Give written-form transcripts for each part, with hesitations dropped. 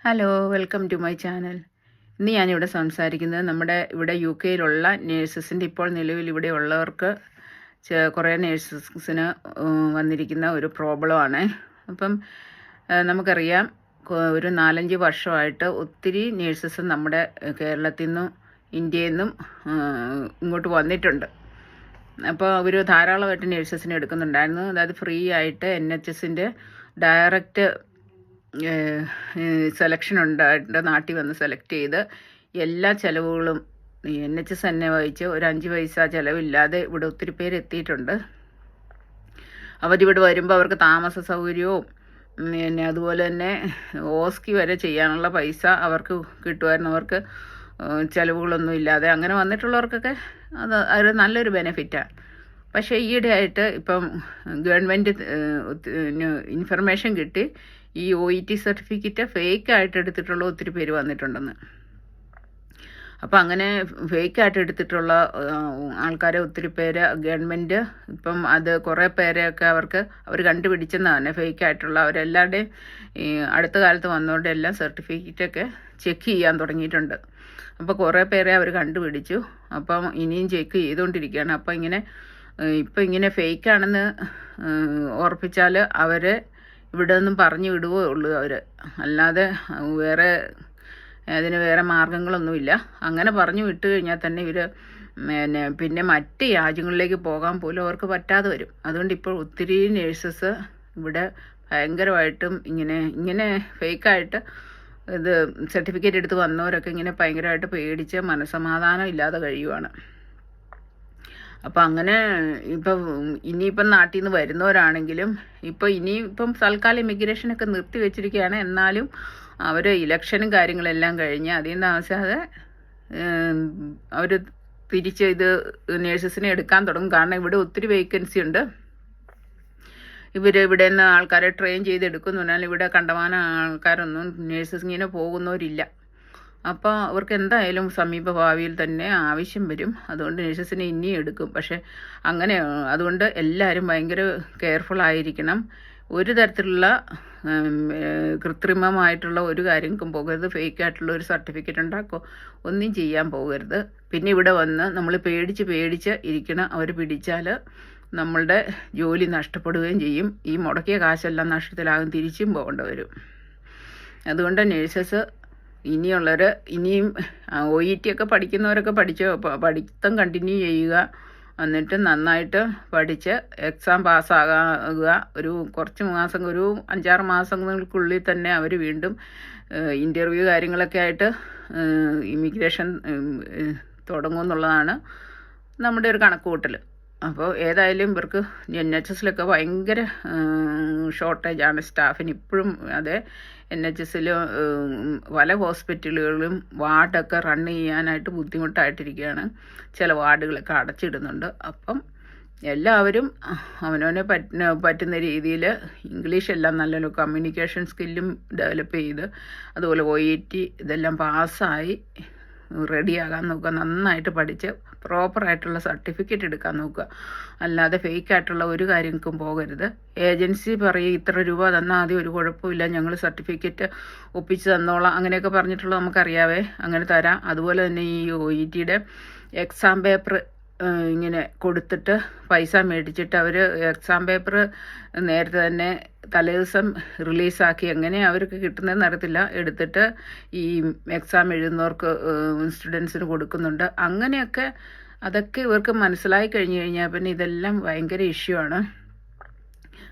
Hello, welcome to my channel. ഇന്ന് ഞാനിവിടെ സംസാരിക്കുന്നത് നമ്മുടെ ഇവിടെ UK-യിലുള്ള നേഴ്സസിൻ്റെ ഇപ്പോൾ നിലവിൽ ഇവിടെ ഉള്ളവർക്ക് കുറേ നേഴ്സസിന് വന്നിരിക്കുന്ന ഒരു പ്രോബ്ലമാണ്. അപ്പം നമുക്കറിയാം, ഒരു 4-5 വർഷമായിട്ട് ഒത്തിരി നേഴ്സസ് നമ്മുടെ കേരളത്തിൽ നിന്നും ഇന്ത്യയിൽ നിന്നും ഇങ്ങോട്ട് വന്നിട്ടുണ്ട്. അപ്പോൾ അവർ ധാരാളമായിട്ട് നേഴ്സസിനെ എടുക്കുന്നുണ്ടായിരുന്നു. അതായത് ഫ്രീ ആയിട്ട് NHSൻ്റെ ഡയറക്റ്റ് സെലക്ഷൻ ഉണ്ടായിട്ട് നാട്ടിൽ വന്ന് സെലക്ട് ചെയ്ത് എല്ലാ ചിലവുകളും NHS തന്നെ വഹിച്ച് ഒരു 5 പൈസ ചിലവില്ലാതെ ഇവിടെ ഒത്തിരി പേര് എത്തിയിട്ടുണ്ട്. അവരിവിടെ വരുമ്പോൾ അവർക്ക് താമസ സൗകര്യവും പിന്നെ അതുപോലെ തന്നെ ഓസ്കി വരെ ചെയ്യാനുള്ള പൈസ അവർക്ക് കിട്ടുമായിരുന്നു. അവർക്ക് ചിലവുകളൊന്നും ഇല്ലാതെ അങ്ങനെ വന്നിട്ടുള്ളവർക്കൊക്കെ അത് നല്ലൊരു ബെനിഫിറ്റാണ്. പക്ഷേ ഈയിടെയായിട്ട് ഇപ്പം ഗവൺമെൻറ് ഇൻഫർമേഷൻ കിട്ടി, ഈ OET സർട്ടിഫിക്കറ്റ് ഫേക്കായിട്ട് എടുത്തിട്ടുള്ള ഒത്തിരി പേര് വന്നിട്ടുണ്ടെന്ന്. അപ്പോൾ അങ്ങനെ ഫേക്കായിട്ട് എടുത്തിട്ടുള്ള ആൾക്കാരെ ഒത്തിരി പേര് ഗവൺമെൻറ് ഇപ്പം അത് കുറേ പേരെയൊക്കെ അവർ കണ്ടുപിടിച്ചെന്നാണ് ഫേക്കായിട്ടുള്ള അവരെല്ലാവരുടെയും ഈ അടുത്ത കാലത്ത് വന്നതുകൊണ്ട് എല്ലാം സർട്ടിഫിക്കറ്റൊക്കെ ചെക്ക് ചെയ്യാൻ തുടങ്ങിയിട്ടുണ്ട്. അപ്പോൾ കുറേ പേരെ അവർ കണ്ടുപിടിച്ചു. അപ്പം ഇനിയും ചെക്ക് ചെയ്തുകൊണ്ടിരിക്കുകയാണ്. അപ്പോൾ ഇങ്ങനെ ഫേക്കാണെന്ന് ഉറപ്പിച്ചാൽ അവരെ ഇവിടെ നിന്നും പറഞ്ഞു വിടുകയേ ഉള്ളൂ അവർ. അല്ലാതെ അതിന് വേറെ മാർഗങ്ങളൊന്നുമില്ല. അങ്ങനെ പറഞ്ഞു വിട്ട് കഴിഞ്ഞാൽ തന്നെ ഇവർ പിന്നെ മറ്റ് രാജ്യങ്ങളിലേക്ക് പോകാൻ പോലും അവർക്ക് പറ്റാതെ വരും. അതുകൊണ്ട് ഇപ്പോൾ ഒത്തിരി നേഴ്സസ് ഇവിടെ ഭയങ്കരമായിട്ടും ഇങ്ങനെ ഫേക്കായിട്ട് ഇത് സർട്ടിഫിക്കറ്റ് എടുത്ത് വന്നവരൊക്കെ ഇങ്ങനെ ഭയങ്കരമായിട്ട് പേടിച്ച് മനസ്സമാധാനം ഇല്ലാതെ കഴിയുവാണ്. അപ്പം അങ്ങനെ ഇനിയിപ്പം നാട്ടിൽ നിന്ന് വരുന്നവരാണെങ്കിലും ഇനിയിപ്പം തൽക്കാലം ഇമിഗ്രേഷനൊക്കെ നിർത്തി വെച്ചിരിക്കുകയാണ്. എന്നാലും അവർ ഇലക്ഷനും കാര്യങ്ങളെല്ലാം കഴിഞ്ഞ് അതിൽ നിന്ന് ആവശ്യമാതെ അവർ തിരിച്ച് ഇത് നേഴ്സസിനെ എടുക്കാൻ തുടങ്ങും. കാരണം ഇവിടെ ഒത്തിരി വേക്കൻസി ഉണ്ട്. ഇവിടെ നിന്ന് ആൾക്കാരെ ട്രെയിൻ ചെയ്തെടുക്കുമെന്ന് പറഞ്ഞാൽ ഇവിടെ കണ്ടമാനം ആൾക്കാരൊന്നും നേഴ്സസിങ്ങിന് പോകുന്നവരില്ല. അപ്പോൾ അവർക്ക് എന്തായാലും സമീപ ഭാവിയിൽ തന്നെ ആവശ്യം വരും. അതുകൊണ്ട് നേഴ്സസിനെ ഇനിയും എടുക്കും. പക്ഷേ അതുകൊണ്ട് എല്ലാവരും ഭയങ്കര കെയർഫുള്ളായിരിക്കണം. ഒരു തരത്തിലുള്ള കൃത്രിമമായിട്ടുള്ള ഒരു കാര്യങ്ങൾക്കും പോകരുത്. ഫേക്കായിട്ടുള്ള ഒരു സർട്ടിഫിക്കറ്റ് ഉണ്ടാക്കോ ഒന്നും ചെയ്യാൻ പോകരുത്. പിന്നെ ഇവിടെ വന്ന് നമ്മൾ പേടിച്ച് ഇരിക്കണം. അവർ പിടിച്ചാൽ നമ്മളുടെ ജോലി നഷ്ടപ്പെടുകയും ചെയ്യും. ഈ മുടക്കിയ കാശെല്ലാം നഷ്ടത്തിലാകും, തിരിച്ചും പോകേണ്ടി വരും. അതുകൊണ്ട് നേഴ്സസ് ഇനിയും OET ഒക്കെ പഠിക്കുന്നവരൊക്കെ പഠിത്തം കണ്ടിന്യൂ ചെയ്യുക. എന്നിട്ട് നന്നായിട്ട് പഠിച്ച് എക്സാം പാസ്സാകുക. ഒരു കുറച്ച് മാസം, ഒരു 5-6 മാസങ്ങൾക്കുള്ളിൽ തന്നെ അവർ വീണ്ടും ഇൻ്റർവ്യൂ കാര്യങ്ങളൊക്കെ ആയിട്ട് ഇമിഗ്രേഷൻ തുടങ്ങുമെന്നുള്ളതാണ് നമ്മുടെ ഒരു കണക്കുകൂട്ടൽ. അപ്പോൾ ഏതായാലും ഇവർക്ക് NHSലൊക്കെ ഭയങ്കര ഷോർട്ടേജാണ് സ്റ്റാഫിന് ഇപ്പോഴും. അതെ, NHSൽ പല ഹോസ്പിറ്റലുകളിലും വാർഡൊക്കെ റൺ ചെയ്യാനായിട്ട് ബുദ്ധിമുട്ടായിട്ടിരിക്കുകയാണ്. ചില വാർഡുകളൊക്കെ അടച്ചിടുന്നുണ്ട്. അപ്പം എല്ലാവരും അവനവനെ പറ്റുന്ന രീതിയിൽ ഇംഗ്ലീഷെല്ലാം നല്ലൊരു കമ്മ്യൂണിക്കേഷൻ സ്കില്ലും ഡെവലപ്പ് ചെയ്ത് അതുപോലെ OET ഇതെല്ലാം പാസ്സായി റെഡിയാകാൻ നോക്കുക. നന്നായിട്ട് പഠിച്ച് പ്രോപ്പറായിട്ടുള്ള സർട്ടിഫിക്കറ്റ് എടുക്കാൻ നോക്കുക. അല്ലാതെ ഫേക്കായിട്ടുള്ള ഒരു കാര്യങ്ങൾക്കും പോകരുത്. ഏജൻസി പറയും ഇത്ര രൂപ തന്നാൽ മതി, ഒരു കുഴപ്പമില്ല, ഞങ്ങൾ സർട്ടിഫിക്കറ്റ് ഒപ്പിച്ച് തന്നോളാം, അങ്ങനെയൊക്കെ പറഞ്ഞിട്ടുള്ളത് നമുക്കറിയാവേ. അങ്ങനെ തരാം. അതുപോലെ തന്നെ ഈ OETയുടെ എക്സാം പേപ്പർ ഇങ്ങനെ കൊടുത്തിട്ട് പൈസ മേടിച്ചിട്ട് അവർ എക്സാം പേപ്പർ നേരത്തെ തന്നെ തലേദിവസം റിലീസാക്കി എങ്ങനെ അവർക്ക് കിട്ടുന്നതെന്ന് അറിയത്തില്ല, എടുത്തിട്ട് ഈ എക്സാം എഴുതുന്നവർക്ക് സ്റ്റുഡൻസിന് കൊടുക്കുന്നുണ്ട്. അതൊക്കെ ഇവർക്ക് മനസ്സിലായി കഴിഞ്ഞാൽ പിന്നെ ഇതെല്ലാം ഭയങ്കര ഇഷ്യൂ ആണ്.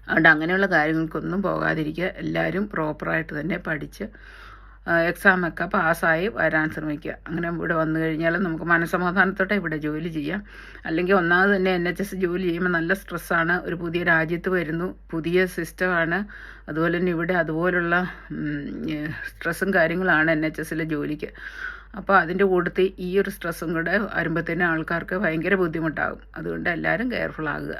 അതുകൊണ്ട് അങ്ങനെയുള്ള കാര്യങ്ങൾക്കൊന്നും പോകാതിരിക്കുക. എല്ലാവരും പ്രോപ്പറായിട്ട് തന്നെ പഠിച്ച് എക്സാമൊക്കെ പാസ്സായി വരാൻ ശ്രമിക്കുക. അങ്ങനെ ഇവിടെ വന്നു കഴിഞ്ഞാൽ നമുക്ക് മനസ്സമാധാനത്തോടെ ഇവിടെ ജോലി ചെയ്യാം. അല്ലെങ്കിൽ ഒന്നാമത് തന്നെ NHS ജോലി ചെയ്യുമ്പോൾ നല്ല സ്ട്രെസ്സാണ്. ഒരു പുതിയ രാജ്യത്ത് വരുന്നു, പുതിയ സിസ്റ്റമാണ്. അതുപോലെ തന്നെ ഇവിടെ അതുപോലുള്ള സ്ട്രെസ്സും കാര്യങ്ങളാണ് NHSലെ ജോലിക്ക്. അപ്പോൾ അതിൻ്റെ കൂട്ടത്തിൽ ഈ ഒരു സ്ട്രെസ്സും കൂടെ വരുമ്പോഴത്തേനും ആൾക്കാർക്ക് ഭയങ്കര ബുദ്ധിമുട്ടാകും. അതുകൊണ്ട് എല്ലാവരും കെയർഫുള്ളാകുക.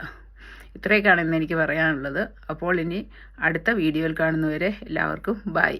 ഇത്രയൊക്കെയാണ് ഇന്ന് എനിക്ക് പറയാനുള്ളത്. അപ്പോൾ ഇനി അടുത്ത വീഡിയോയിൽ കാണുന്നവരെ എല്ലാവർക്കും ബൈ.